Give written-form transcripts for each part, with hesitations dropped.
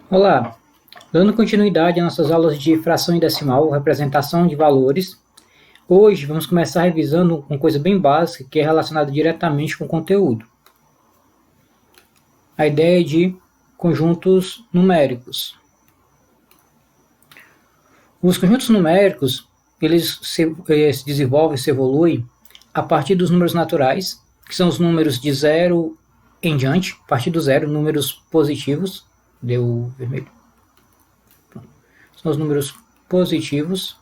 Olá, dando continuidade às nossas aulas de fração e decimal, representação de valores, hoje vamos começar revisando uma coisa bem básica que é relacionada diretamente com o conteúdo. A ideia de conjuntos numéricos. Os conjuntos numéricos, eles se desenvolvem, se evoluem a partir dos números naturais, que são os números de zero em diante, a partir do zero, números positivos, deu vermelho, são os números positivos.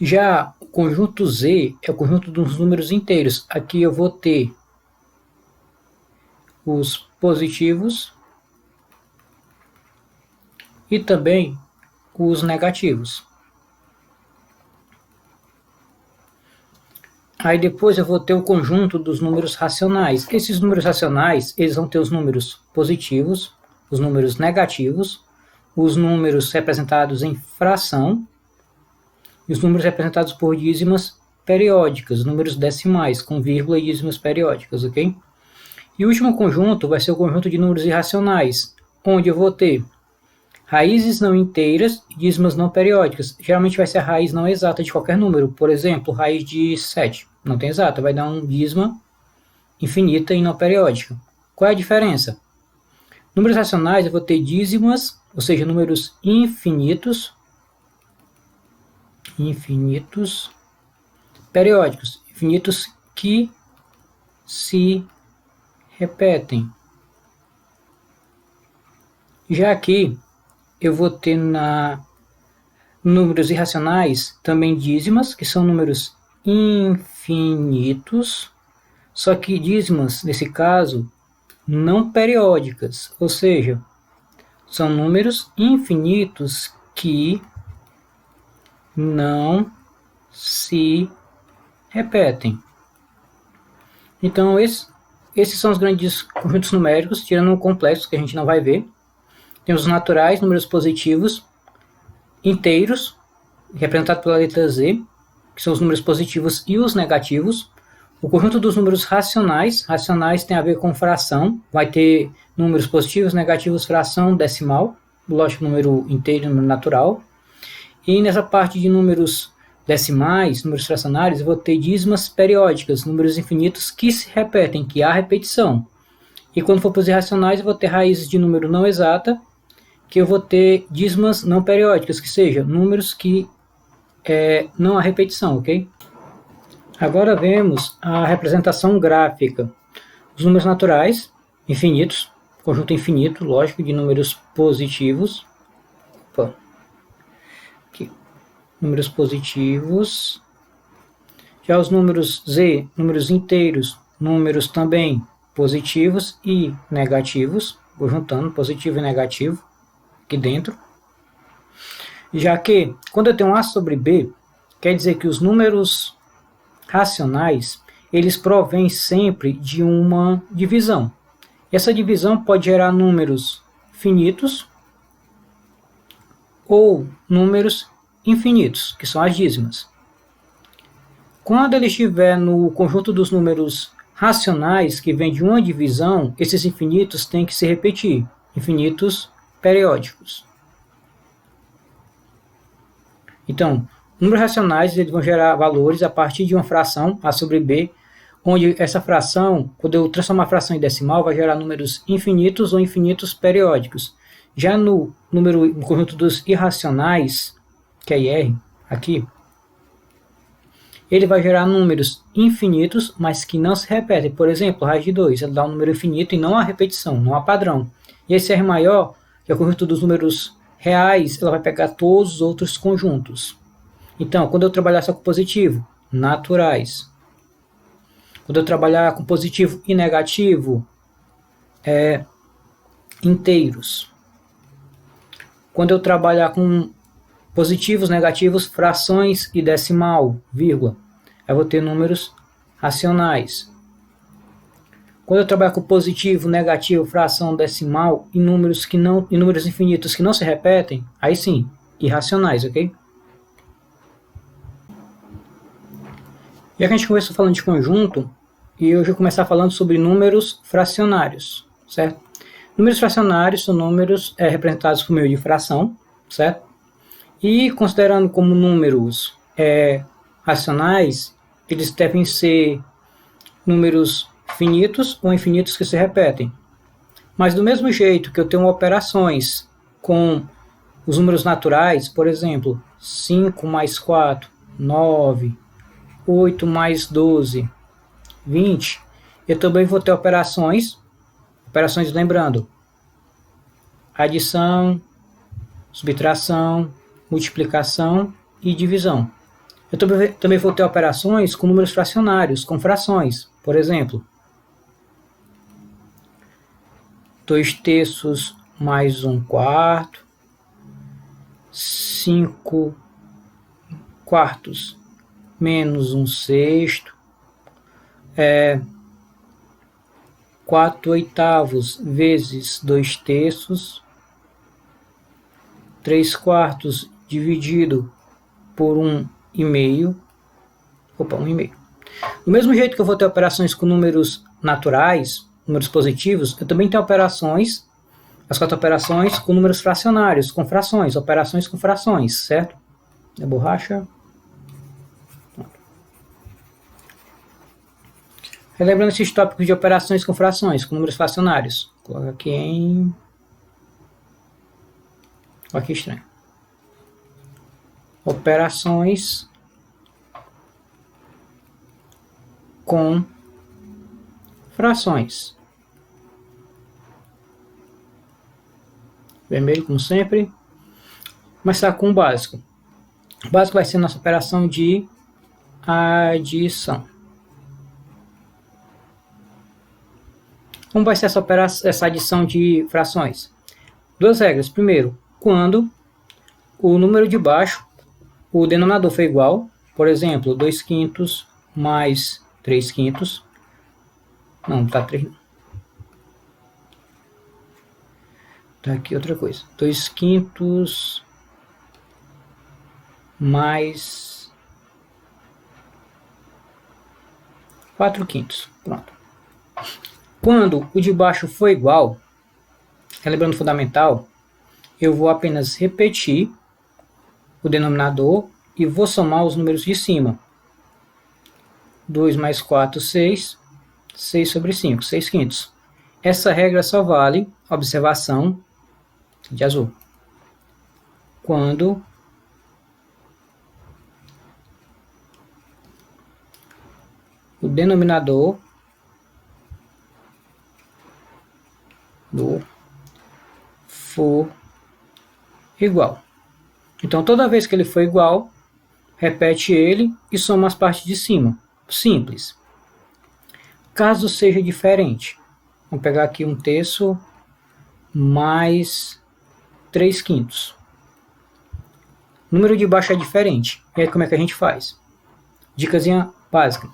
Já o conjunto Z é o conjunto dos números inteiros. Aqui eu vou ter os positivos e também os negativos. Aí depois eu vou ter o conjunto dos números racionais. Esses números racionais, eles vão ter os números positivos, os números negativos, os números representados em fração e os números representados por dízimas periódicas, números decimais, com vírgula e dízimas periódicas, ok? E o último conjunto vai ser o conjunto de números irracionais, onde eu vou ter raízes não inteiras e dízimas não periódicas. Geralmente vai ser a raiz não exata de qualquer número. Por exemplo, raiz de 7, não tem exata, vai dar um dízima infinita e não periódica. Qual é a diferença? Números racionais eu vou ter dízimas, ou seja, números infinitos, periódicos, infinitos que se repetem. Já aqui eu vou ter números irracionais também dízimas, que são números infinitos, só que dízimas, nesse caso, não periódicas, ou seja, são números infinitos que não se repetem. Então, esses são os grandes conjuntos numéricos, tirando o complexo, que a gente não vai ver. Temos os naturais, números positivos, inteiros, representado pela letra Z, que são os números positivos e os negativos. O conjunto dos números racionais tem a ver com fração, vai ter números positivos, negativos, fração, decimal, lógico, número inteiro e número natural. E nessa parte de números decimais, números fracionários, eu vou ter dízimas periódicas, números infinitos que se repetem, que há repetição. E quando for para os irracionais, eu vou ter raízes de número não exata, que eu vou ter dízimas não periódicas, que sejam números que não há repetição, ok? Agora vemos a representação gráfica. Os números naturais, infinitos, conjunto infinito, lógico, de números positivos. Opa. Aqui. Números positivos. Já os números Z, números inteiros, números também positivos e negativos. Vou juntando positivo e negativo aqui dentro. Já que, quando eu tenho A sobre B, quer dizer que os números racionais, eles provêm sempre de uma divisão. Essa divisão pode gerar números finitos ou números infinitos, que são as dízimas. Quando ele estiver no conjunto dos números racionais, que vem de uma divisão, esses infinitos têm que se repetir, infinitos periódicos. Então, números racionais eles vão gerar valores a partir de uma fração, A sobre B, onde essa fração, quando eu transformar a fração em decimal, vai gerar números infinitos ou infinitos periódicos. Já no conjunto dos irracionais, que é IR, aqui, ele vai gerar números infinitos, mas que não se repetem. Por exemplo, raiz de 2, ele dá um número infinito e não há repetição, não há padrão. E esse R maior, que é o conjunto dos números reais, ela vai pegar todos os outros conjuntos. Então, quando eu trabalhar só com positivo, naturais. Quando eu trabalhar com positivo e negativo, inteiros. Quando eu trabalhar com positivos, negativos, frações e decimal, vírgula, eu vou ter números racionais. Quando eu trabalhar com positivo, negativo, fração, decimal e números infinitos que não se repetem, aí sim, irracionais, ok? Já que a gente começou falando de conjunto, e hoje eu vou começar falando sobre números fracionários, certo? Números fracionários são números representados por meio de fração, certo? E considerando como números racionais, eles devem ser números finitos ou infinitos que se repetem. Mas do mesmo jeito que eu tenho operações com os números naturais, por exemplo, 5 mais 4, 9, 8 mais 12, 20, eu também vou ter operações lembrando, adição, subtração, multiplicação e divisão. Eu também vou ter operações com números fracionários, com frações. Por exemplo, 2/3 mais 1/4, 5/4 menos 1/6, 4/8 vezes 2/3, 3/4 dividido por 1,5. Opa, 1,5. Do mesmo jeito que eu vou ter operações com números naturais, números positivos, eu também tenho operações, as 4 operações com números fracionários, com frações, operações com frações, certo? É borracha. Relembrando esses tópicos de operações com frações, com números fracionários. Coloca aqui em... Olha que estranho. Operações com frações. Vermelho, como sempre. Começar com o básico. O básico vai ser nossa operação de adição. Como vai ser essa adição de frações? 2 regras. Primeiro, quando o número de baixo, o denominador for igual, por exemplo, 2/5 mais 3/5. Não, tá 3. Tá aqui outra coisa. 2/5 mais 4/5. Pronto. Quando o de baixo for igual, lembrando o fundamental, eu vou apenas repetir o denominador e vou somar os números de cima. 2 mais 4, 6. 6 sobre 5, 6/5. Essa regra só vale, observação de azul, quando o denominador for igual. Então, toda vez que ele for igual, repete ele e soma as partes de cima. Simples. Caso seja diferente, vamos pegar aqui 1/3 mais 3/5. O número de baixo é diferente. E aí, como é que a gente faz? Dicasinha básica.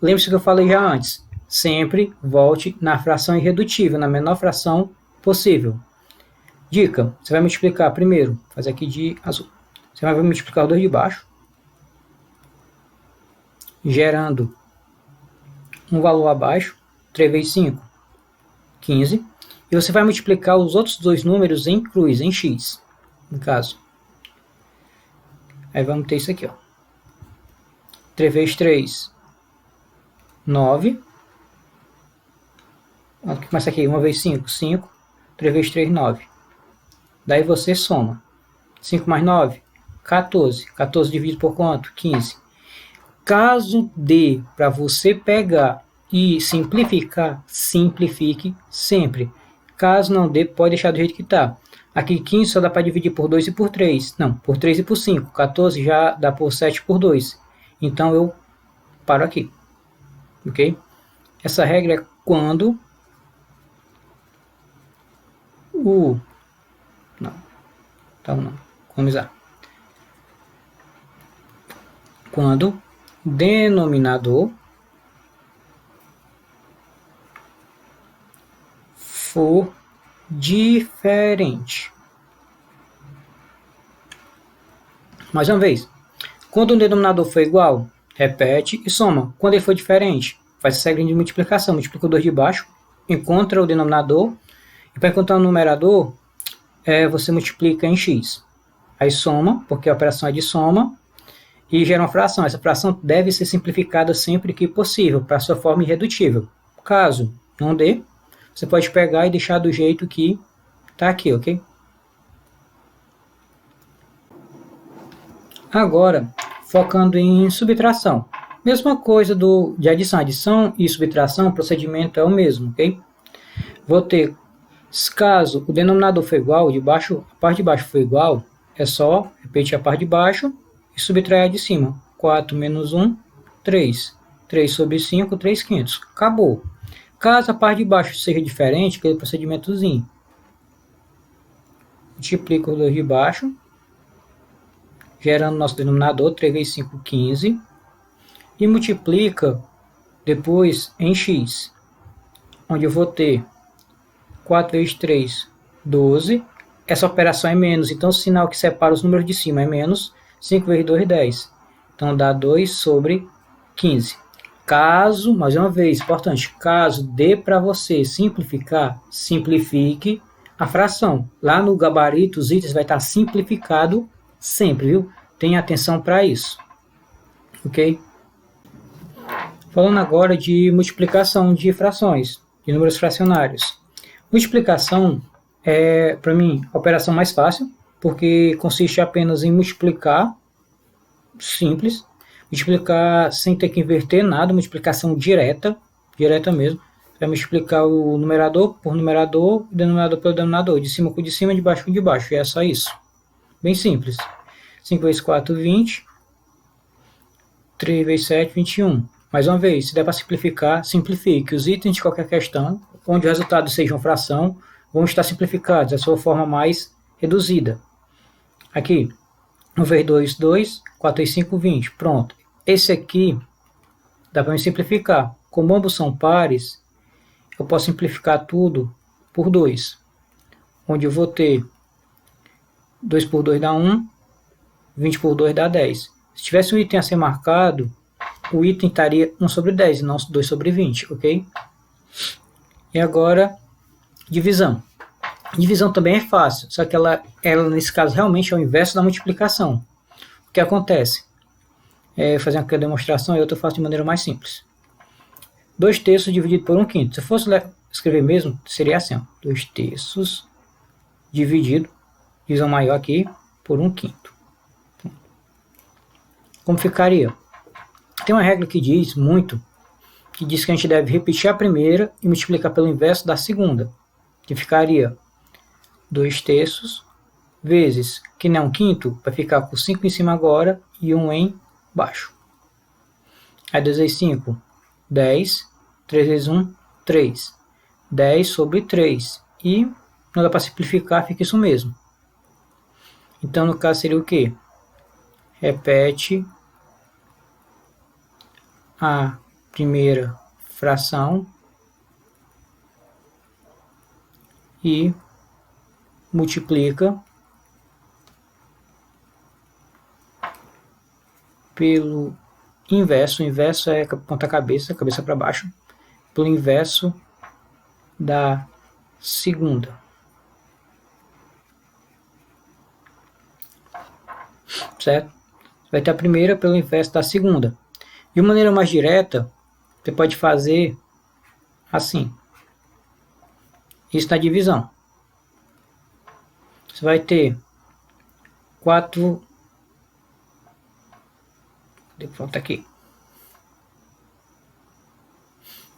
Lembre-se que eu falei já antes. Sempre volte na fração irredutível, na menor fração possível. Dica, você vai multiplicar primeiro, fazer aqui de azul. Você vai multiplicar os dois de baixo, gerando um valor abaixo, 3 vezes 5, 15. E você vai multiplicar os outros dois números em cruz, em x, no caso. Aí vamos ter isso aqui, ó. 3 vezes 3, 9. Começa aqui, 1 vezes 5, 5. 3 vezes 3, 9. Daí você soma. 5 mais 9, 14. 14 dividido por quanto? 15. Caso dê para você pegar e simplificar, simplifique sempre. Caso não dê, pode deixar do jeito que está. Aqui 15 só dá para dividir por 2 e por 3. Não, por 3 e por 5. 14 já dá por 7 por 2. Então eu paro aqui. Ok? Essa regra é quando o... Não. Então não. Economizar. Quando o denominador for diferente. Mais uma vez. Quando o denominador for igual, repete e soma. Quando ele for diferente, faz essa regra de multiplicação. Multiplica o 2 de baixo, encontra o denominador Para encontrar o numerador, você multiplica em x. Aí soma, porque a operação é de soma, e gera uma fração. Essa fração deve ser simplificada sempre que possível, para sua forma irredutível. Caso não dê, você pode pegar e deixar do jeito que está aqui, ok? Agora, focando em subtração. Mesma coisa de adição. Adição e subtração, o procedimento é o mesmo, ok? Vou ter, caso o denominador for igual, a parte de baixo for igual, é só repetir a parte de baixo e subtrair a de cima. 4 menos 1, 3. 3 sobre 5, 3 quintos. Acabou. Caso a parte de baixo seja diferente, aquele procedimentozinho. Multiplica os dois de baixo, gerando nosso denominador, 3 vezes 5, 15. E multiplica depois em x, onde eu vou ter 4 vezes 3, 12. Essa operação é menos, então o sinal que separa os números de cima é menos. 5 vezes 2, 10. Então dá 2 sobre 15. Caso, mais uma vez, importante, caso dê para você simplificar, simplifique a fração. Lá no gabarito, os itens vai estar simplificado sempre, viu? Tenha atenção para isso. Ok? Falando agora de multiplicação de frações, de números fracionários. Multiplicação é, para mim, a operação mais fácil, porque consiste apenas em multiplicar, simples, multiplicar sem ter que inverter nada, multiplicação direta mesmo. Vai multiplicar o numerador por numerador, o denominador pelo denominador, de cima com de cima, de baixo com de baixo, e é só isso. Bem simples. 5 vezes 4, 20. 3 vezes 7, 21. Mais uma vez, se der para simplificar, simplifique. Os itens de qualquer questão, onde o resultado seja uma fração, vão estar simplificados, a sua forma mais reduzida. Aqui, 1 vezes 2, 2, 4 vezes 5, 20. Pronto. Esse aqui, dá para me simplificar. Como ambos são pares, eu posso simplificar tudo por 2. Onde eu vou ter 2 por 2 dá 1, 20 por 2 dá 10. Se tivesse um item a ser marcado, o item estaria 1 sobre 10 e não 2 sobre 20, ok? E agora, divisão. Divisão também é fácil, só que ela nesse caso realmente é o inverso da multiplicação. O que acontece? Fazer uma demonstração e outra eu faço de maneira mais simples. 2 terços dividido por 1 quinto. Se eu fosse escrever mesmo, seria assim, ó, 2 terços dividido, divisão maior aqui, por 1 quinto. Como ficaria? Tem uma regra que diz que diz que a gente deve repetir a primeira e multiplicar pelo inverso da segunda, que ficaria 2 terços vezes, que não é 1 quinto, vai ficar com 5 em cima agora e 1 em baixo. Aí 2 vezes 5, 10, 3 vezes 1, 3. 10 sobre 3. E não dá para simplificar, fica isso mesmo. Então no caso seria o quê? Repete a primeira fração e multiplica pelo inverso. O inverso é ponta cabeça para baixo, pelo inverso da segunda. Certo? Vai ter a primeira pelo inverso da segunda. De maneira mais direta, você pode fazer assim. Isso na divisão. Você vai ter 4... Falta aqui.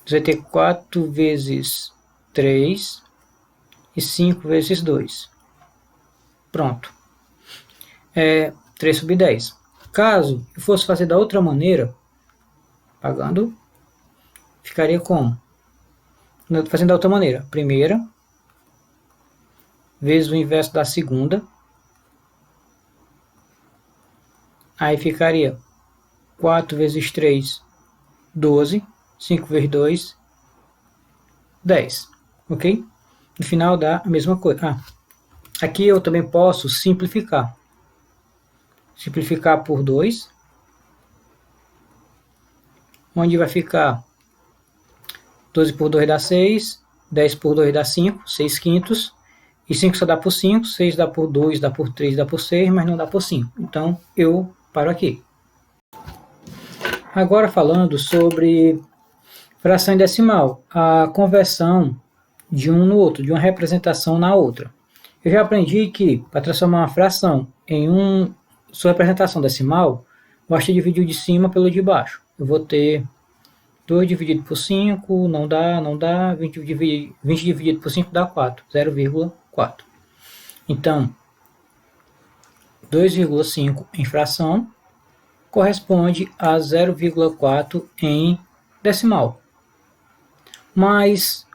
Você vai ter 4 vezes 3 e 5 vezes 2. Pronto. 3 sobre 10. Caso eu fosse fazer da outra maneira, pagando, ficaria como? Fazendo da outra maneira. Primeira vezes o inverso da segunda. Aí ficaria 4 vezes 3, 12. 5 vezes 2, 10. Ok? No final dá a mesma coisa. Aqui eu também posso simplificar. Simplificar por 2. Onde vai ficar 12 por 2 dá 6. 10 por 2 dá 5, 6 quintos. E 5 só dá por 5, 6 dá por 2, dá por 3, dá por 6, mas não dá por 5. Então, eu paro aqui. Agora falando sobre fração em decimal, a conversão de um no outro, de uma representação na outra. Eu já aprendi que para transformar uma fração em sua representação decimal, basta dividir o de cima pelo de baixo. Eu vou ter 2 dividido por 5, não dá, 20 dividido por 5 dá 4, 0,4. Então, 2,5 em fração corresponde a 0,4 em decimal. Mas,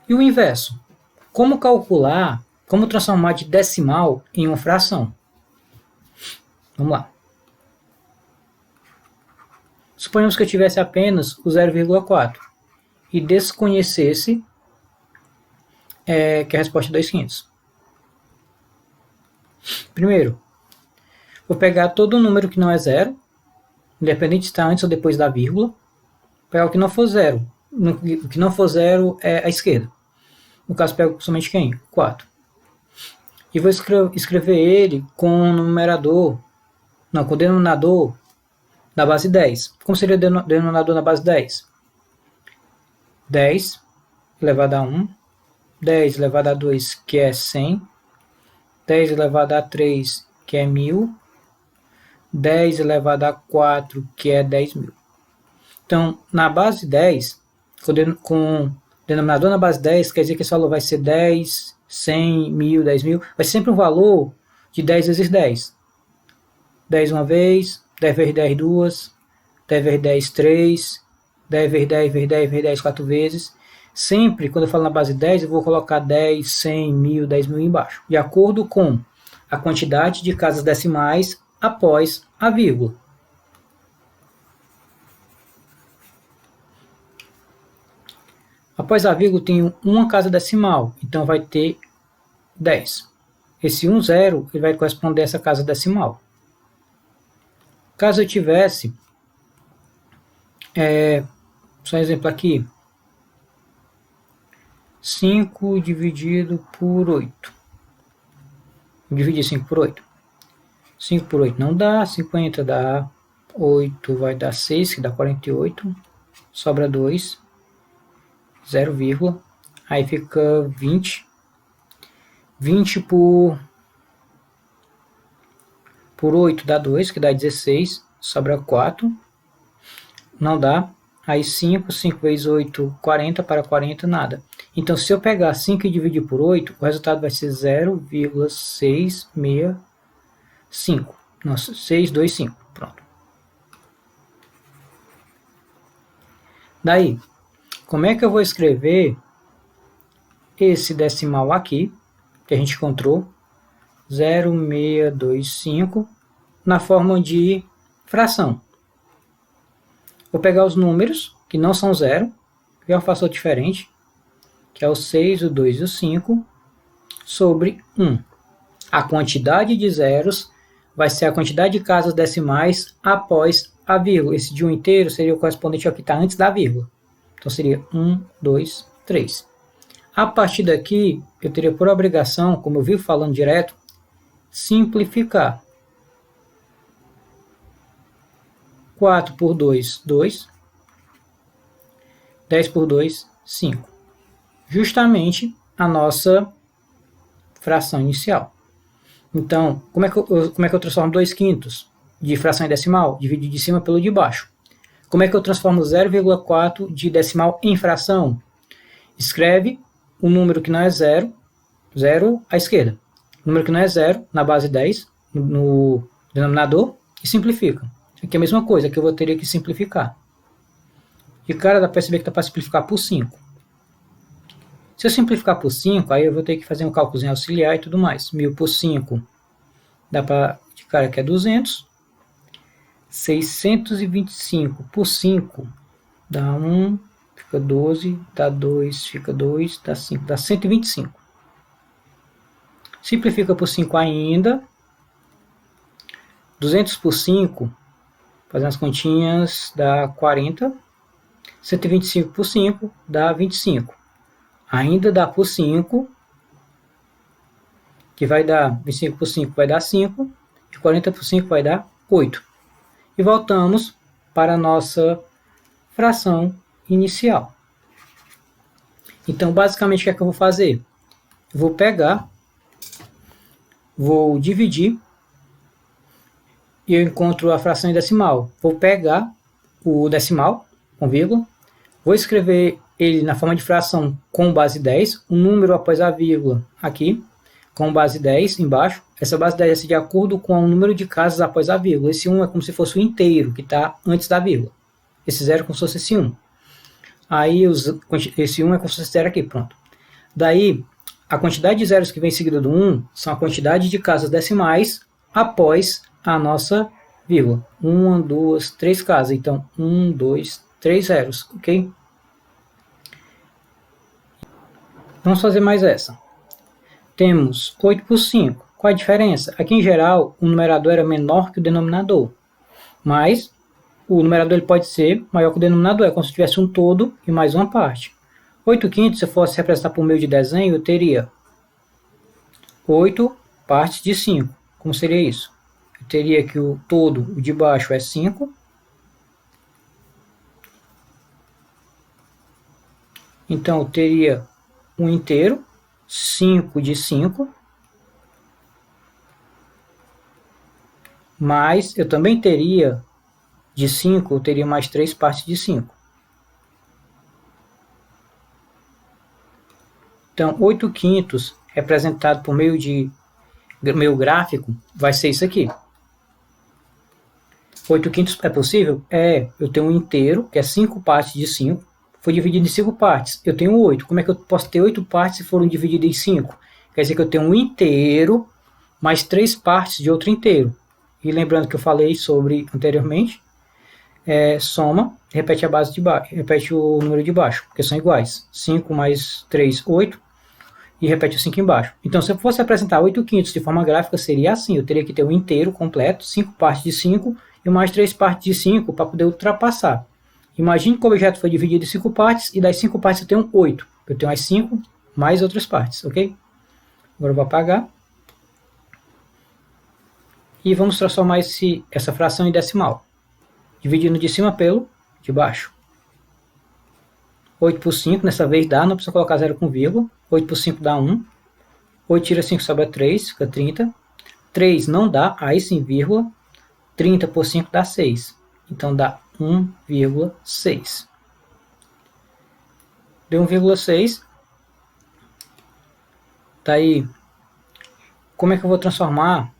e o inverso? Como calcular, como transformar de decimal em uma fração? Vamos lá. Suponhamos que eu tivesse apenas o 0,4 e desconhecesse que a resposta é 2 quintos. Primeiro, vou pegar todo número que não é zero, independente se está antes ou depois da vírgula, pegar o que não for zero. O que não for zero é a esquerda. No caso, pego somente quem? 4. E vou escrever ele com o numerador, não, com o denominador da base 10. Como seria o denominador da base 10? 10 elevado a 1, 10 elevado a 2, que é 100, 10 elevado a 3, que é 1000, 10 elevado a 4, que é 10.000. Então, na base 10, com o denominador na base 10, quer dizer que esse valor vai ser 10, 100, 1000, 10.000. Vai ser sempre um valor de 10 vezes 10. 10 uma vez, 10 vezes 10 duas, 10 vezes 10 três, 10 vezes 10 vezes 10 vezes 10 4 vezes. Sempre, quando eu falo na base 10, eu vou colocar 10, 100, 1000, 10.000 embaixo, de acordo com a quantidade de casas decimais após a vírgula. Após a vírgula tem uma casa decimal, então vai ter 10. Esse 1, 0, ele vai corresponder a essa casa decimal. Caso eu tivesse, só um exemplo aqui, 5 dividido por 8. Vou dividir 5 por 8. 5 por 8 não dá, 50 dá 8, vai dar 6, que dá 48, sobra 2, 0, aí fica 20. 20 por 8 dá 2, que dá 16, sobra 4, não dá. Aí 5 vezes 8, 40, para 40, nada. Então, se eu pegar 5 e dividir por 8, o resultado vai ser 0,665. Nossa, 625, pronto. Daí, como é que eu vou escrever esse decimal aqui, que a gente encontrou, 0,625, na forma de fração? Vou pegar os números, que não são zero, que é um fator diferente, que é o 6, o 2 e o 5, sobre 1. A quantidade de zeros vai ser a quantidade de casas decimais após a vírgula. Esse de 1 inteiro seria o correspondente ao que está antes da vírgula. Então seria 1, 2, 3. A partir daqui, eu teria por obrigação, como eu vivo falando direto, simplificar. 4 por 2, 2. 10 por 2, 5. Justamente a nossa fração inicial. Então, como é que eu transformo 2 quintos de fração em decimal? Dividir de cima pelo de baixo. Como é que eu transformo 0,4 de decimal em fração? Escreve o número que não é zero, 0 à esquerda. O número que não é zero, na base 10, no denominador, e simplifica. Aqui é a mesma coisa, que eu teria que simplificar. E, cara, dá para perceber que dá para simplificar por 5. Se eu simplificar por 5, aí eu vou ter que fazer um cálculo auxiliar e tudo mais. 1000 por 5 dá para, de cara, que é 200. 625 por 5 dá 1, fica 12, dá 2, fica 2, dá 5, dá 125. Simplifica por 5 ainda. 200 por 5, fazendo as continhas, dá 40. 125 por 5 dá 25. ainda dá por 5, que vai dar 25 por 5 vai dar 5, e 40 por 5 vai dar 8. E voltamos para a nossa fração inicial. Então, basicamente, o que é que eu vou fazer? Eu vou pegar, vou dividir, e eu encontro a fração em decimal. Vou pegar o decimal, com vírgula, vou escrever ele na forma de fração com base 10, um número após a vírgula aqui, com base 10 embaixo. Essa base 10 é de acordo com o número de casas após a vírgula. Esse 1 é como se fosse o inteiro, que está antes da vírgula. Esse 0 é como se fosse esse 1. Aí esse 1 é como se fosse 0 aqui, pronto. Daí, a quantidade de zeros que vem seguida do 1 são a quantidade de casas decimais após a nossa vírgula. 1, 2, 3 casas. Então, 1, 2, 3 zeros, ok? Vamos fazer mais essa. Temos 8 por 5. Qual a diferença? Aqui, em geral, o numerador era menor que o denominador. Mas o numerador ele pode ser maior que o denominador. É como se tivesse um todo e mais uma parte. 8 quintos, se eu fosse representar por meio de desenho, eu teria 8 partes de 5. Como seria isso? Eu teria que o todo, o de baixo, é 5. Então, eu teria um inteiro, 5 de 5. Mas eu também teria, de 5, eu teria mais 3 partes de 5. Então, 8 quintos, representado por meio de meu gráfico, vai ser isso aqui. 8 quintos é possível? É. Eu tenho um inteiro, que é 5 partes de 5. Foi dividido em 5 partes. Eu tenho 8. Como é que eu posso ter 8 partes se foram divididas em 5? Quer dizer que eu tenho um inteiro, mais 3 partes de outro inteiro. E lembrando que eu falei sobre anteriormente, soma, repete a base de baixo, repete o número de baixo, porque são iguais. 5 mais 3, 8, e repete o 5 embaixo. Então, se eu fosse apresentar 8 quintos de forma gráfica, seria assim. Eu teria que ter um inteiro completo, 5 partes de 5, e mais 3 partes de 5 para poder ultrapassar. Imagine que o objeto foi dividido em 5 partes, e das 5 partes eu tenho 8. Eu tenho as 5 mais outras partes, ok? Agora eu vou apagar. E vamos transformar essa fração em decimal. Dividindo de cima pelo de baixo. 8 por 5, nessa vez dá, não precisa colocar 0 com vírgula. 8 por 5 dá 1. 8 tira 5, sobra 3, fica 30. 3 não dá, aí sim vírgula. 30 por 5 dá 6. Então dá 1,6. Deu 1,6. Daí, como é que eu vou transformar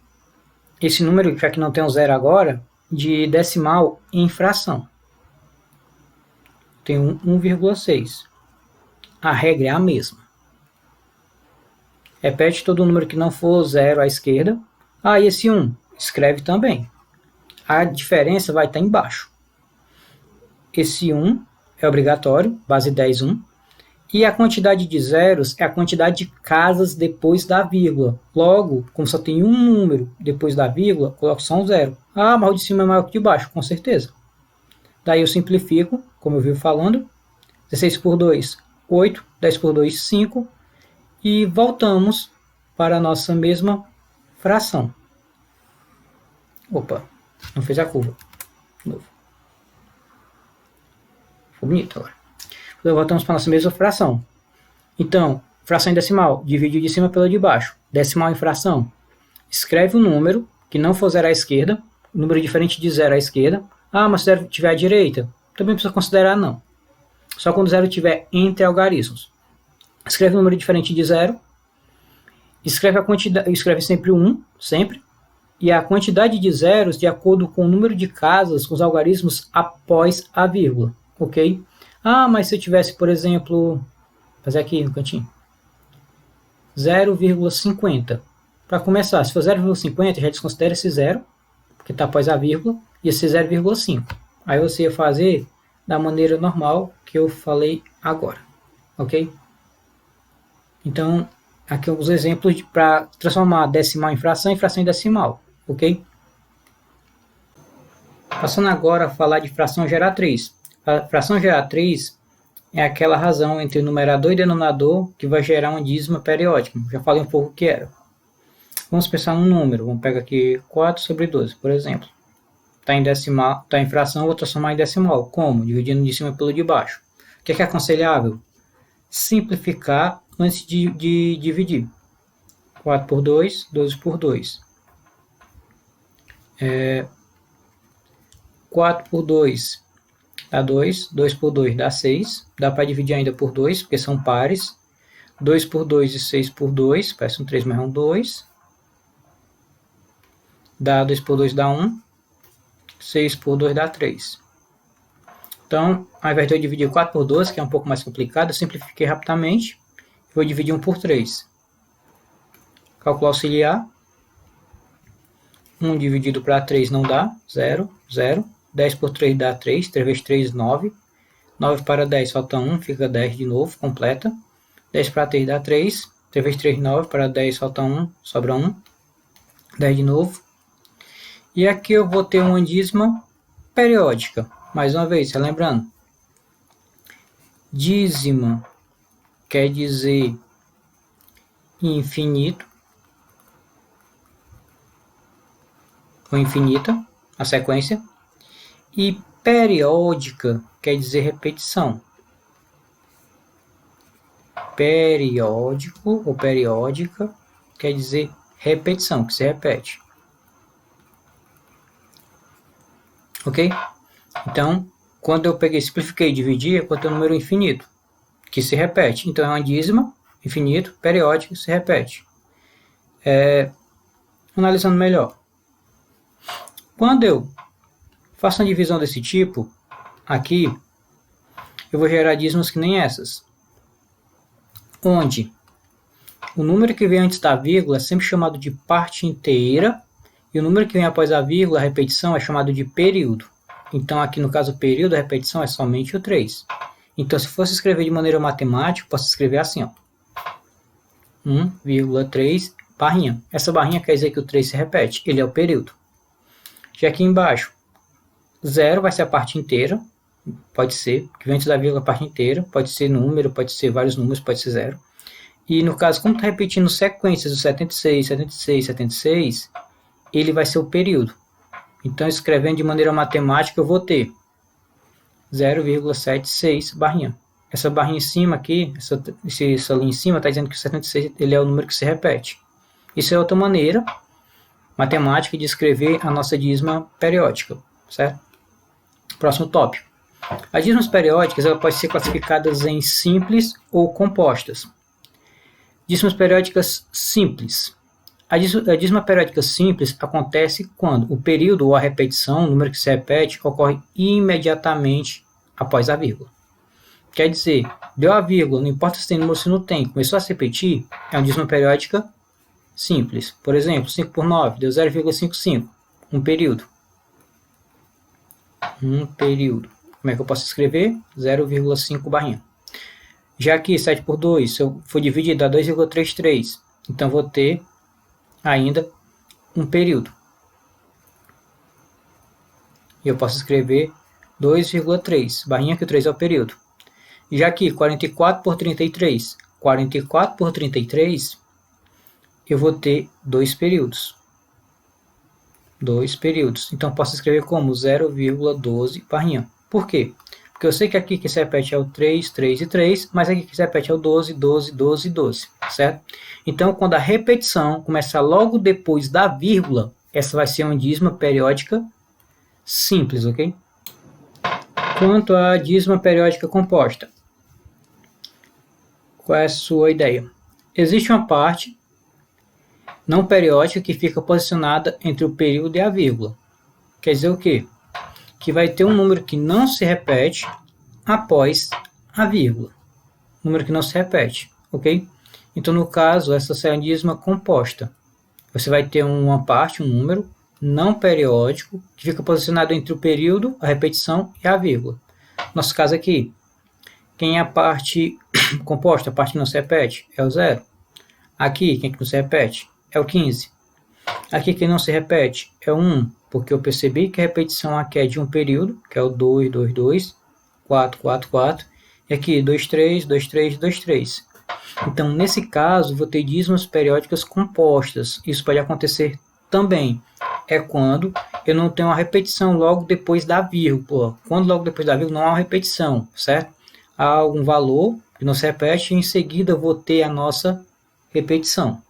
esse número, já que não tem um zero agora, de decimal em fração? Tem 1,6. A regra é a mesma. Repete todo número que não for zero à esquerda. Ah, e esse 1? Escreve também. A diferença vai estar embaixo. Esse 1 é obrigatório, base 10, 1. E a quantidade de zeros é a quantidade de casas depois da vírgula. Logo, como só tem um número depois da vírgula, coloco só um zero. Ah, mas o de cima é maior que o de baixo, com certeza. Daí eu simplifico, como eu vivo falando. 16 por 2, 8. 10 por 2, 5. E voltamos para a nossa mesma fração. Opa, não fez a curva. De novo. Ficou bonito agora. Então, voltamos para a nossa mesma fração. Então, fração em decimal, divide de cima pela de baixo. Decimal em fração, escreve o número que não for zero à esquerda, número diferente de zero à esquerda. Ah, mas se zero estiver à direita, também precisa considerar não. Só quando zero estiver entre algarismos. Escreve um número diferente de zero, escreve a quantidade, escreve sempre 1, sempre, e a quantidade de zeros de acordo com o número de casas com os algarismos após a vírgula, ok? Ah, mas se eu tivesse, por exemplo, vou fazer aqui no cantinho, 0,50. Para começar, se for 0,50, já desconsidera esse zero, que está após a vírgula, e esse 0,5. Aí você ia fazer da maneira normal que eu falei agora, ok? Então, aqui alguns exemplos para transformar decimal em fração em decimal, ok? Passando agora a falar de fração geratriz. A fração geratriz é aquela razão entre o numerador e denominador que vai gerar uma dízima periódica. Já falei um pouco o que era. Vamos pensar num número. Vamos pegar aqui 4 sobre 12, por exemplo. Está em decimal, está em fração, vou transformar em decimal. Como? Dividindo de cima pelo de baixo. O que é aconselhável? Simplificar antes de dividir. 4 por 2, 12 por 2. 4 por 2 dá 2, 2 por 2 dá 6. Dá para dividir ainda por 2, porque são pares. 2 por 2 e 6 por 2, parece um 3, mas é um 2. Dá 2 por 2 dá 1. 6 por 2 dá 3. Então, ao invés de eu dividir 4 por 12, que é um pouco mais complicado, eu simplifiquei rapidamente. Vou dividir 1 por 3. Cálculo auxiliar. 1 dividido para 3 não dá, 0, 0. 10 por 3 dá 3, 3 vezes 3, 9. 9 para 10 falta 1, fica 10 de novo, completa. 10 para 3 dá 3, 3 vezes 3, 9, para 10 falta 1, sobra 1. 10 de novo. E aqui eu vou ter uma dízima periódica. Mais uma vez, relembrando. Dízima quer dizer infinito ou infinita, a sequência. E periódica quer dizer repetição. Periódico ou periódica quer dizer repetição, que se repete. Ok? Então, quando eu peguei, simplifiquei e dividi, eu botei um número infinito, que se repete. Então, é uma dízima, infinito, periódico, se repete. Analisando melhor. Quando eu faço uma divisão desse tipo, aqui, eu vou gerar dízimas que nem essas. Onde o número que vem antes da vírgula é sempre chamado de parte inteira, e o número que vem após a vírgula, a repetição, é chamado de período. Então, aqui no caso, o período da repetição é somente o 3. Então, se fosse escrever de maneira matemática, posso escrever assim, ó. 1,3 barrinha. Essa barrinha quer dizer que o 3 se repete, ele é o período. Já aqui embaixo, 0 vai ser a parte inteira, pode ser, que vem antes da vírgula a parte inteira, pode ser número, pode ser vários números, pode ser 0. E no caso, como está repetindo sequências do 76, 76, 76, ele vai ser o período. Então, escrevendo de maneira matemática, eu vou ter 0,76 barrinha. Essa barrinha em cima aqui, essa linha em cima, está dizendo que o 76 ele é o número que se repete. Isso é outra maneira matemática de escrever a nossa dízima periódica, certo? Próximo tópico. As dízimas periódicas elas podem ser classificadas em simples ou compostas. Dízimas periódicas simples. A dízima periódica simples acontece quando o período ou a repetição, o número que se repete, ocorre imediatamente após a vírgula. Quer dizer, deu a vírgula, não importa se tem número ou se não tem, começou a se repetir, é uma dízima periódica simples. Por exemplo, 5 por 9 deu 0,55, um período. Como é que eu posso escrever? 0,5 barrinha. Já aqui, 7 por 2, se eu for dividir, dá 2,33. Então, vou ter ainda um período. E eu posso escrever 2,3, barrinha que o 3 é o período. Já aqui, 44 por 33. 44 por 33, eu vou ter 2 períodos. 2 períodos. Então, posso escrever como 0,12 barrinha. Por quê? Porque eu sei que aqui que se repete é o 3, 3 e 3, mas aqui que se repete é o 12, 12, 12 e 12, certo? Então, quando a repetição começar logo depois da vírgula, essa vai ser uma dízima periódica simples, ok? Quanto à dízima periódica composta, qual é a sua ideia? Existe uma parte não periódica que fica posicionada entre o período e a vírgula. Quer dizer o quê? Que vai ter um número que não se repete após a vírgula. Número que não se repete, ok? Então, no caso, essa será a dízima composta. Você vai ter uma parte, um número não periódico, que fica posicionado entre o período, a repetição e a vírgula. Nosso caso aqui, quem é a parte composta, a parte que não se repete, é o 0. Aqui, quem é que não se repete? É o 15. Aqui, quem não se repete é o 1, porque eu percebi que a repetição aqui é de um período, que é o 2, 2, 2, 4, 4, 4, E aqui 2, 3, 2, 3, 2, 3. Então, nesse caso, vou ter dízimas periódicas compostas. Isso pode acontecer também. É quando eu não tenho uma repetição logo depois da vírgula. Quando logo depois da vírgula não há uma repetição, certo? Há algum valor que não se repete e em seguida vou ter a nossa repetição.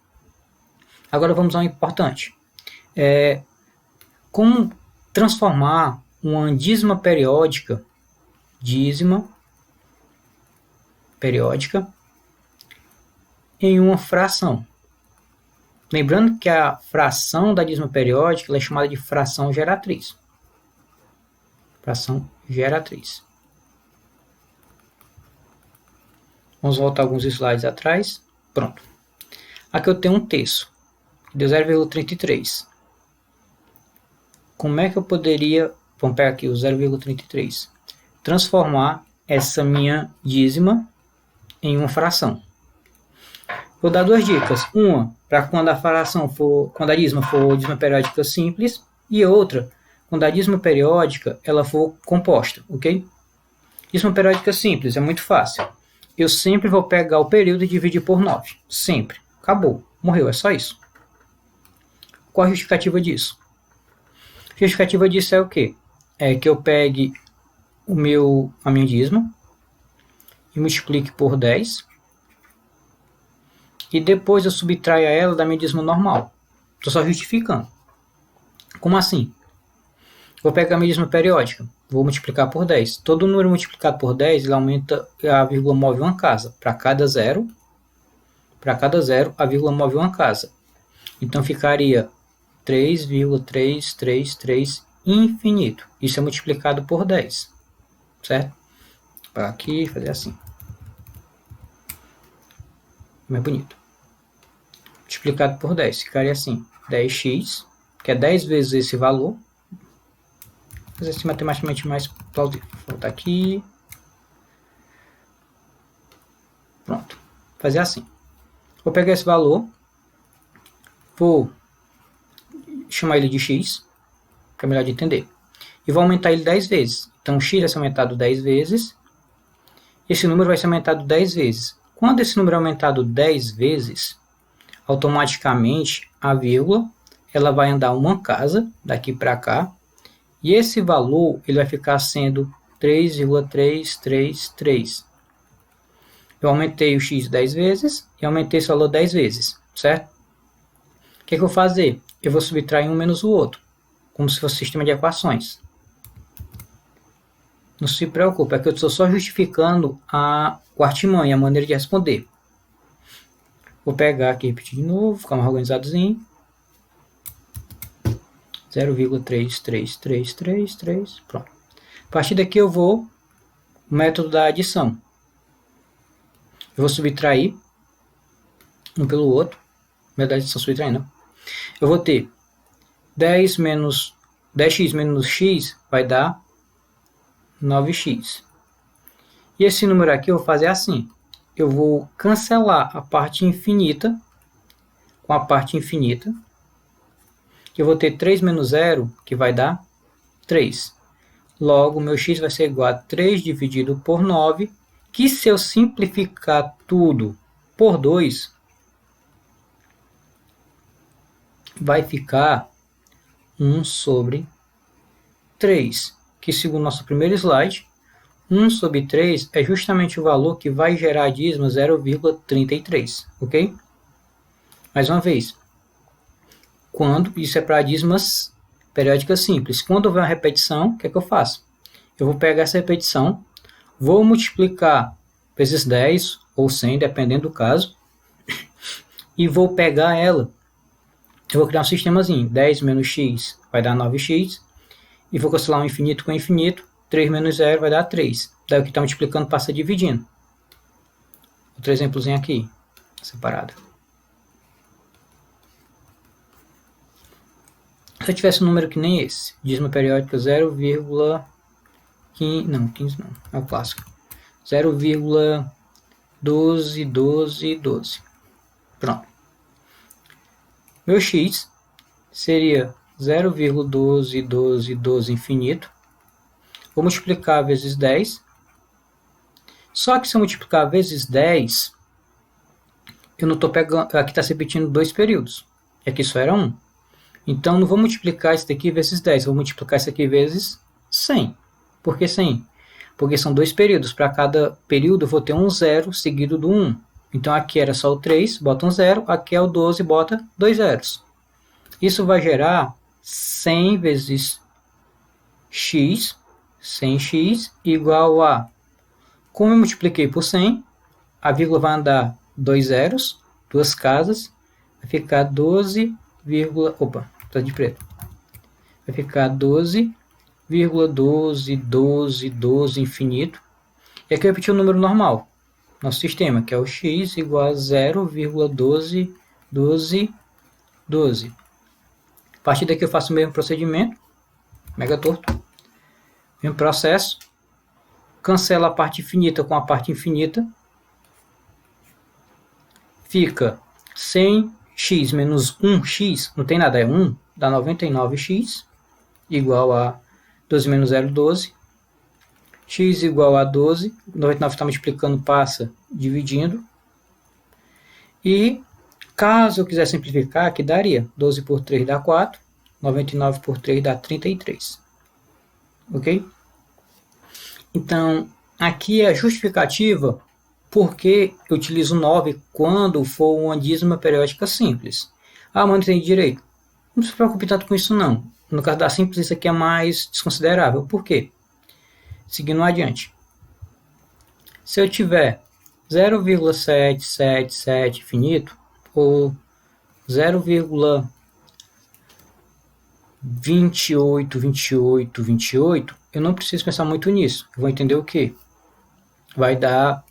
Agora vamos ao importante. Como transformar uma dízima periódica em uma fração. Lembrando que a fração da dízima periódica é chamada de fração geratriz. Fração geratriz. Vamos voltar alguns slides atrás. Pronto. Aqui eu tenho um terço, que deu 0,33. Como é que eu poderia, vamos pegar aqui o 0,33, transformar essa minha dízima em uma fração? Vou dar duas dicas. Uma, para quando a dízima for dízima periódica simples, e outra, quando a dízima periódica ela for composta, ok? Dízima periódica simples, é muito fácil. Eu sempre vou pegar o período e dividir por 9. Sempre. Acabou. Morreu, é só isso. Qual a justificativa disso? A justificativa disso é o quê? É que eu pegue a minha dízima e multiplique por 10 e depois eu subtraia ela da minha dízima normal. Estou só justificando. Como assim? Vou pegar a minha dízima periódica, vou multiplicar por 10. Todo número multiplicado por 10, ele aumenta, a vírgula move uma casa. Para cada zero, a vírgula move uma casa. Então ficaria 3,333 infinito. Isso é multiplicado por 10. Certo? Para aqui, fazer assim. Mais bonito. Multiplicado por 10. Ficaria assim. 10x, que é 10 vezes esse valor. Fazer assim matematicamente mais plausível. Vou voltar aqui. Pronto. Fazer assim. Vou pegar esse valor. Vou chamar ele de x, que é melhor de entender. E vou aumentar ele 10 vezes. Então, x vai ser aumentado 10 vezes. Esse número vai ser aumentado 10 vezes. Quando esse número é aumentado 10 vezes, automaticamente a vírgula ela vai andar uma casa daqui para cá. E esse valor ele vai ficar sendo 3,333. Eu aumentei o x 10 vezes e aumentei esse valor 10 vezes, certo? O que eu vou fazer? Eu vou subtrair um menos o outro, como se fosse um sistema de equações. Não se preocupe, é que eu estou só justificando o artimanho, a maneira de responder. Vou pegar aqui e repetir de novo, ficar mais organizadozinho. 0,33333, pronto. A partir daqui eu vou o método da adição. Eu vou subtrair um pelo outro. Método da adição subtraindo. Eu vou ter 10x menos x vai dar 9x. E esse número aqui eu vou fazer assim. Eu vou cancelar a parte infinita com a parte infinita. Eu vou ter 3 menos 0, que vai dar 3. Logo, meu x vai ser igual a 3 dividido por 9, que se eu simplificar tudo por 2, vai ficar 1 sobre 3, que segundo nosso primeiro slide, 1 sobre 3 é justamente o valor que vai gerar a dízima 0,33, ok? Mais uma vez, isso é para dízimas periódicas simples. Quando houver uma repetição, o que é que eu faço? Eu vou pegar essa repetição, vou multiplicar vezes 10 ou 100, dependendo do caso, e vou pegar ela. Eu vou criar um sistemazinho. 10 menos x vai dar 9x, e vou cancelar um infinito com infinito. 3 menos 0 vai dar 3. Daí o que está multiplicando passa dividindo. Outro exemplozinho aqui, separado. Se eu tivesse um número que nem esse, dízima periódica 0,15, não, 15 não, é o clássico. 0,12. Pronto. Meu x seria 0,12 infinito. Vou multiplicar vezes 10. Só que se eu multiplicar vezes 10, eu não estou pegando, aqui está se repetindo 2 períodos, e aqui só era 1. Então, não vou multiplicar isso daqui vezes 10, vou multiplicar isso aqui vezes 100. Por que 100? Porque são 2 períodos, para cada período eu vou ter um 0 seguido do 1. Então, aqui era só o 3, bota um 0, aqui é o 12, bota 2 zeros. Isso vai gerar 100 vezes x, 100x igual a, como eu multipliquei por 100, a vírgula vai andar 2 zeros, 2 casas, vai ficar 12, opa, tá de preto. Vai ficar 12,12, infinito. E aqui eu repeti o número normal, nosso sistema, que é o x igual a 0,12, 12. A partir daqui eu faço o mesmo procedimento, mega torto. Mesmo processo. Cancela a parte infinita com a parte infinita. Fica 100x menos 1x, não tem nada, é 1, dá 99x, igual a 12 menos 0, 12. X igual a 12, 99 está multiplicando, passa dividindo. E caso eu quiser simplificar, que daria 12 por 3 dá 4, 99 por 3 dá 33. Ok? Então, aqui é a justificativa porque eu utilizo 9 quando for uma dízima periódica simples. Ah, mas não entendi direito. Não se preocupe tanto com isso não. No caso da simples, isso aqui é mais desconsiderável. Por quê? Seguindo adiante. Se eu tiver 0,777 infinito ou 0,282828, eu não preciso pensar muito nisso. Eu vou entender o que? Vai dar...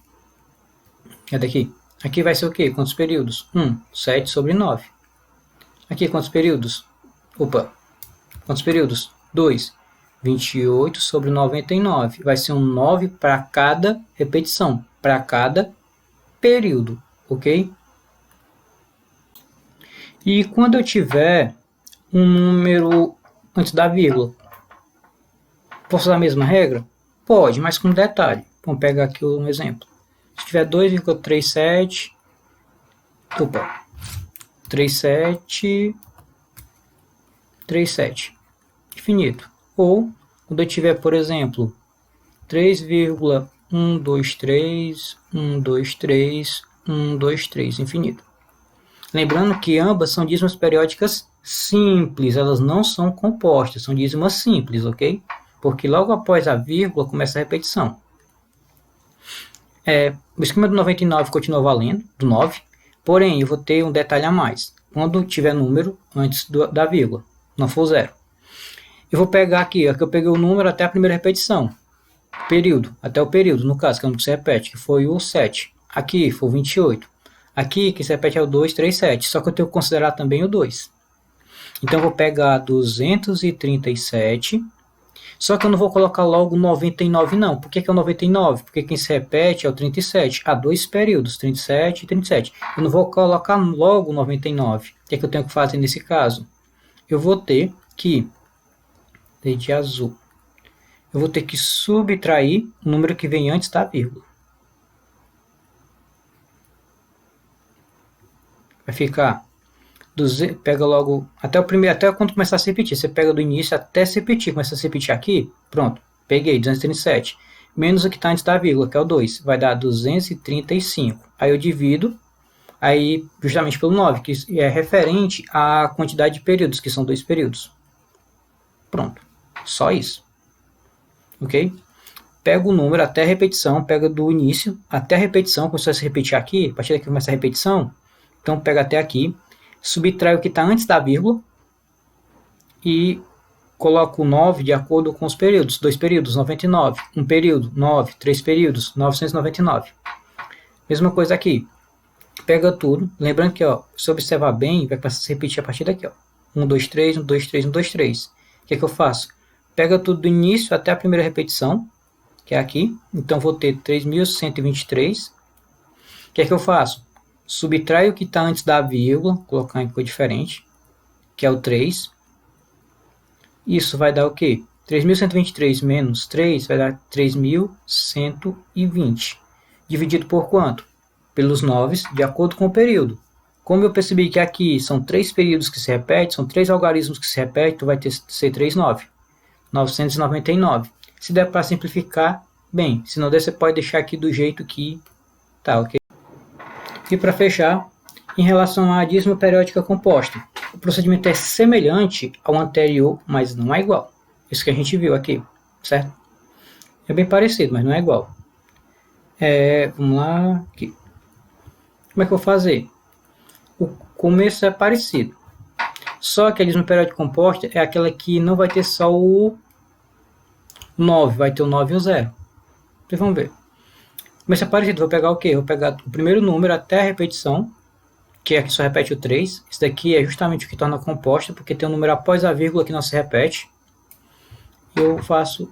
é daqui. Aqui vai ser o quê? Quantos períodos? 7 sobre 9. Aqui quantos períodos? Opa! Quantos períodos? 2. 28 sobre 99. Vai ser um 9 para cada repetição, para cada período, ok? E quando eu tiver um número antes da vírgula, posso usar a mesma regra? Pode, mas com detalhe. Vamos pegar aqui um exemplo. Se tiver 2,37, opa, 37, infinito. Ou, quando eu tiver, por exemplo, 3,123, infinito. Lembrando que ambas são dízimas periódicas simples, elas não são compostas, são dízimas simples, ok? Porque logo após a vírgula começa a repetição. O esquema do 99 continua valendo, do 9, porém eu vou ter um detalhe a mais. Quando tiver número antes da vírgula, não for 0. Eu vou pegar aqui eu peguei o número até a primeira repetição. Período, até o período, no caso, que é o número que se repete, que foi o 7. Aqui foi o 28. Aqui, que se repete é o 237, só que eu tenho que considerar também o 2. Então, eu vou pegar 237, só que eu não vou colocar logo 99 não. Por que é o 99? Porque quem se repete é o 37. Há 2 períodos, 37 e 37. Eu não vou colocar logo 99. O que é que eu tenho que fazer nesse caso? Eu vou ter que, de azul, eu vou ter que subtrair o número que vem antes da vírgula. Vai ficar, pega logo, até quando começar a se repetir, você pega do início até se repetir, começa a se repetir aqui, pronto, peguei 237, menos o que está antes da vírgula, que é o 2, vai dar 235, aí eu divido, aí justamente pelo 9, que é referente à quantidade de períodos, que são 2 períodos. Pronto, só isso, ok? Pega o número até a repetição, pega do início até a repetição, começou a se repetir aqui, a partir daqui começa a repetição, então pega até aqui, subtrai o que está antes da vírgula e coloco o 9 de acordo com os períodos. 2 períodos, 99. 1 período, 9. 3 períodos, 999. Mesma coisa aqui. Pega tudo. Lembrando que, se observar bem, vai se repetir a partir daqui. 1, 2, 3, 1, 2, 3, 1, 2, 3. O que é que eu faço? Pega tudo do início até a primeira repetição, que é aqui. Então, vou ter 3.123. O que é que eu faço? Subtrai o que está antes da vírgula, colocar em cor diferente, que é o 3. Isso vai dar o quê? 3.123 menos 3 vai dar 3.120. dividido por quanto? Pelos 9, de acordo com o período. Como eu percebi que aqui são 3 períodos que se repetem, são 3 algarismos que se repetem, então vai ser 3, 9. 999. Se der para simplificar, bem. Se não der, você pode deixar aqui do jeito que tá, ok? E para fechar, em relação à dízima periódica composta, o procedimento é semelhante ao anterior, mas não é igual. Isso que a gente viu aqui, certo? É bem parecido, mas não é igual. Vamos lá. Aqui. Como é que eu vou fazer? O começo é parecido. Só que a dízima periódica composta é aquela que não vai ter só o 9, vai ter o 9 e o 0. Então vamos ver. Começo é parecido, vou pegar o quê? Vou pegar o primeiro número até a repetição, que aqui só repete o 3. Isso daqui é justamente o que torna composta, porque tem um número após a vírgula que não se repete. Eu faço,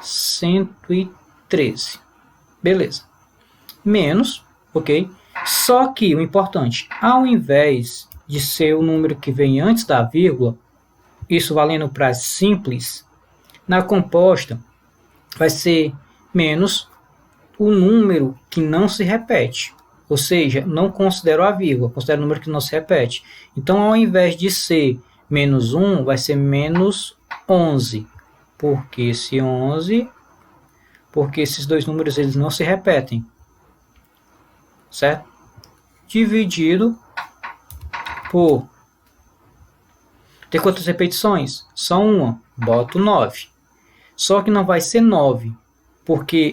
113. Beleza. Menos, ok? Só que o importante, ao invés de ser o número que vem antes da vírgula, isso valendo para simples, na composta vai ser menos o número que não se repete. Ou seja, não considero a vírgula, considero o número que não se repete. Então, ao invés de ser menos 1, vai ser menos 11. Porque esses dois números eles não se repetem. Certo? Dividido por... Tem quantas repetições? Só uma. Boto 9. Só que não vai ser 9. Porque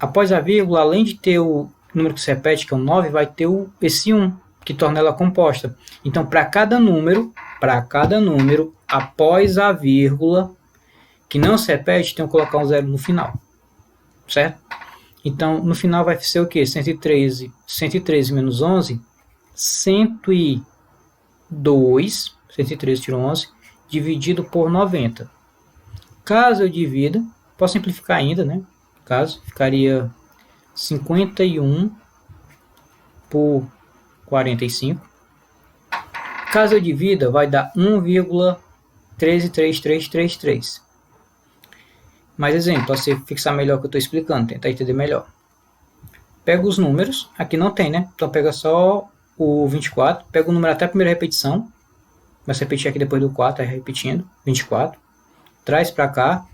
após a vírgula, além de ter o número que se repete, que é o 9, vai ter esse 1, que torna ela composta. Então, para cada número, após a vírgula, que não se repete, tem que colocar um 0 no final. Certo? Então, no final vai ser o quê? 113 menos 11, 102, 113 tirou 11, dividido por 90. Caso eu divida, posso simplificar ainda, né? Caso, ficaria 51 por 45. Caso eu divida, vai dar 1,133333. Mais exemplo, para você fixar melhor o que eu estou explicando, tentar entender melhor. Pega os números, aqui não tem, né? Então pega só o 24, pega o número até a primeira repetição, vai se repetir aqui depois do 4, aí repetindo, 24, traz para cá,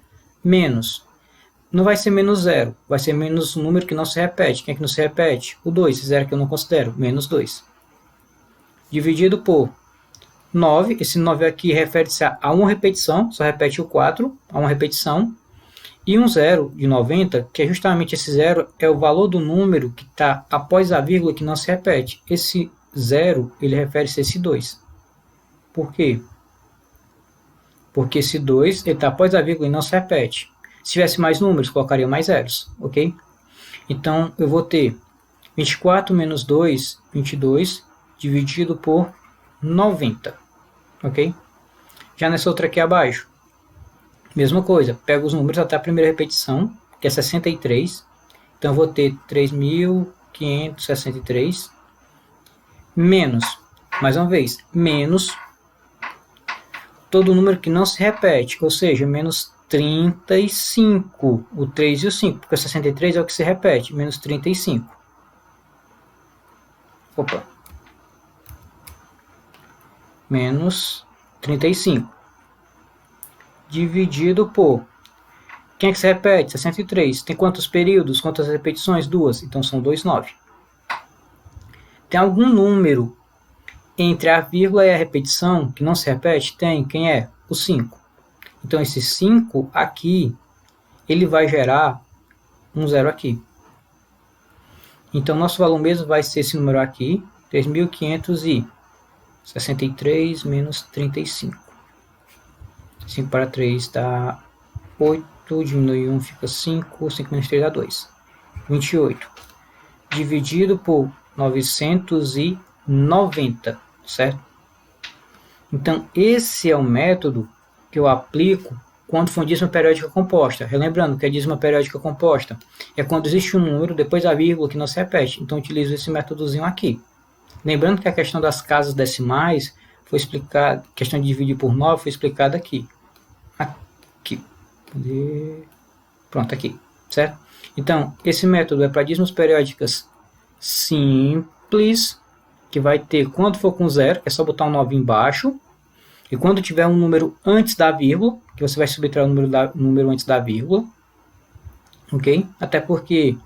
menos, não vai ser menos 0, vai ser menos um número que não se repete. Quem é que não se repete? O 2, esse 0 que eu não considero, menos 2. Dividido por 9, esse 9 aqui refere-se a uma repetição, só repete o 4, a uma repetição, e um 0 de 90, que é justamente esse 0, é o valor do número que está após a vírgula que não se repete. Esse 0, ele refere-se a esse 2. Por quê? Porque esse 2 está após a vírgula e não se repete. Se tivesse mais números, colocaria mais zeros, ok? Então, eu vou ter 24 menos 2, 22, dividido por 90, ok? Já nessa outra aqui abaixo, mesma coisa, pego os números até a primeira repetição, que é 63. Então, eu vou ter 3.563 menos, mais uma vez, menos todo número que não se repete, ou seja, menos 35, o 3 e o 5, porque o 63 é o que se repete, menos 35. Menos 35. Dividido por... Quem é que se repete? 63. Tem quantos períodos? Quantas repetições? 2. Então são 2, 9. Tem algum número entre a vírgula e a repetição que não se repete? Tem. Quem é? O 5. Então esse 5 aqui, ele vai gerar um 0 aqui. Então nosso valor mesmo vai ser esse número aqui, 3.563 menos 35. 5 para 3 dá 8, diminui 1 fica 5, 5 menos 3 dá 2. 28. Dividido por 990, certo? Então esse é o método que eu aplico quando for dízima periódica composta. Relembrando que a dízima periódica composta é quando existe um número depois da vírgula que não se repete. Então eu utilizo esse métodozinho aqui. Lembrando que a questão das casas decimais foi explicada, a questão de dividir por 9 foi explicada aqui. Aqui. Pronto, aqui, certo? Então, esse método é para dízimos periódicas simples, que vai ter, quando for com zero, é só botar um 9 embaixo, e quando tiver um número antes da vírgula, que você vai subtrair o número antes da vírgula, ok? Até porque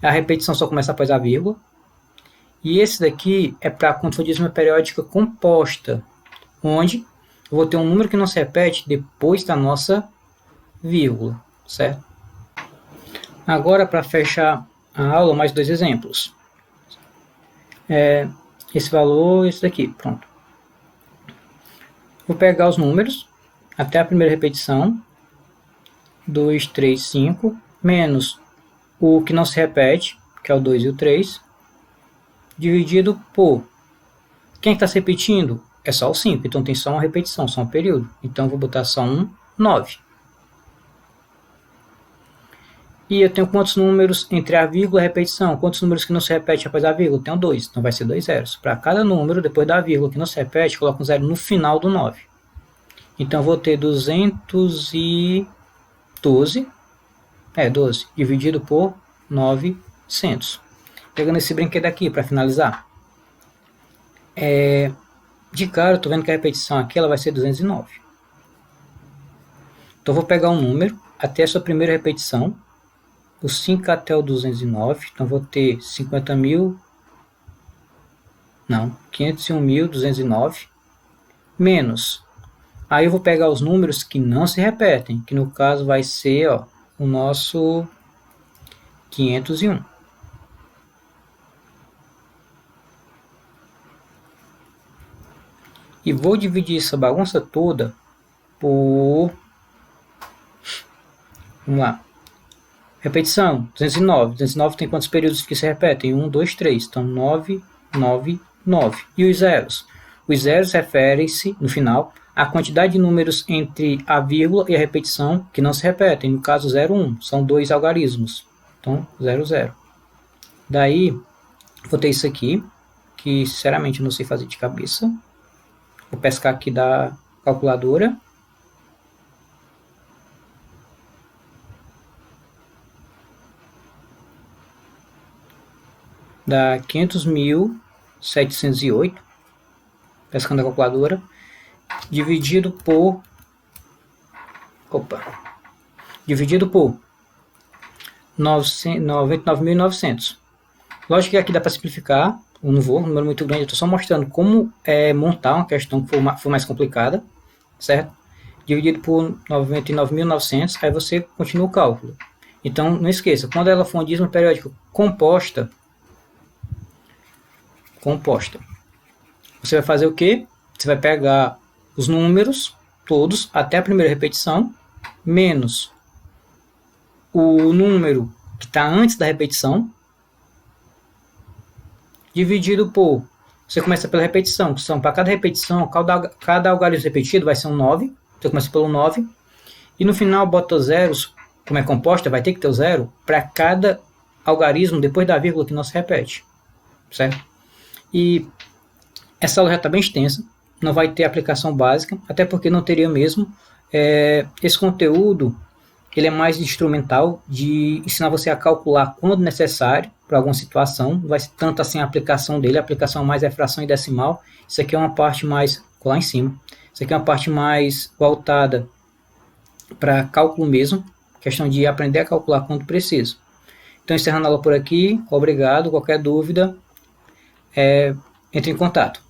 a repetição só começa após a vírgula. E esse daqui é para quando for dízima periódica composta, onde eu vou ter um número que não se repete depois da nossa vírgula, certo? Agora, para fechar a aula, mais dois exemplos. Esse valor, esse daqui, pronto. Vou pegar os números até a primeira repetição, 2, 3, 5, menos o que não se repete, que é o 2 e o 3, dividido por... Quem está se repetindo? É só o 5, então tem só uma repetição, só um período. Então eu vou botar só um 9. E eu tenho quantos números entre a vírgula e a repetição? Quantos números que não se repetem após a vírgula? Eu tenho 2, então vai ser 2 zeros. Para cada número, depois da vírgula que não se repete, coloco um zero no final do 9. Então eu vou ter 212, 12, dividido por 900. Pegando esse brinquedo aqui para finalizar. De cara, eu estou vendo que a repetição aqui ela vai ser 209. Então eu vou pegar um número até a sua primeira repetição, o 5 até o 209, então vou ter 501.209, menos, aí eu vou pegar os números que não se repetem, que no caso vai ser o nosso 501. E vou dividir essa bagunça toda por... Vamos lá. Repetição, 209. 209 tem quantos períodos que se repetem? 1, 2, 3. Então, 9, 9, 9. E os zeros? Os zeros referem-se, no final, à quantidade de números entre a vírgula e a repetição que não se repetem. No caso, 0, 1. São dois algarismos. Então, 0, 0. Daí, vou ter isso aqui, que, sinceramente, eu não sei fazer de cabeça. Vou pescar aqui da calculadora. Dá 500.708, pescando a calculadora, dividido por 99.900. Lógico que aqui dá para simplificar, eu não vou, um número muito grande, eu estou só mostrando como montar uma questão que for mais complicada, certo? Dividido por 99.900, aí você continua o cálculo. Então, não esqueça, quando ela for uma dízima periódica composta, você vai fazer o quê? Você vai pegar os números todos até a primeira repetição, menos o número que está antes da repetição, dividido por... Você começa pela repetição, que são para cada repetição, cada algarismo repetido vai ser um 9. Você começa pelo 9. E no final bota zeros, como é composta, vai ter que ter o zero para cada algarismo depois da vírgula que não se repete. Certo? E essa aula já está bem extensa, não vai ter aplicação básica, até porque não teria mesmo. Esse conteúdo ele é mais instrumental, de ensinar você a calcular quando necessário para alguma situação, não vai ser tanto assim a aplicação dele, a aplicação mais é fração e decimal. Isso aqui é uma parte mais, lá em cima, isso aqui é uma parte mais voltada para cálculo mesmo, questão de aprender a calcular quando precisa. Então, encerrando a aula por aqui, obrigado, qualquer dúvida, entre em contato.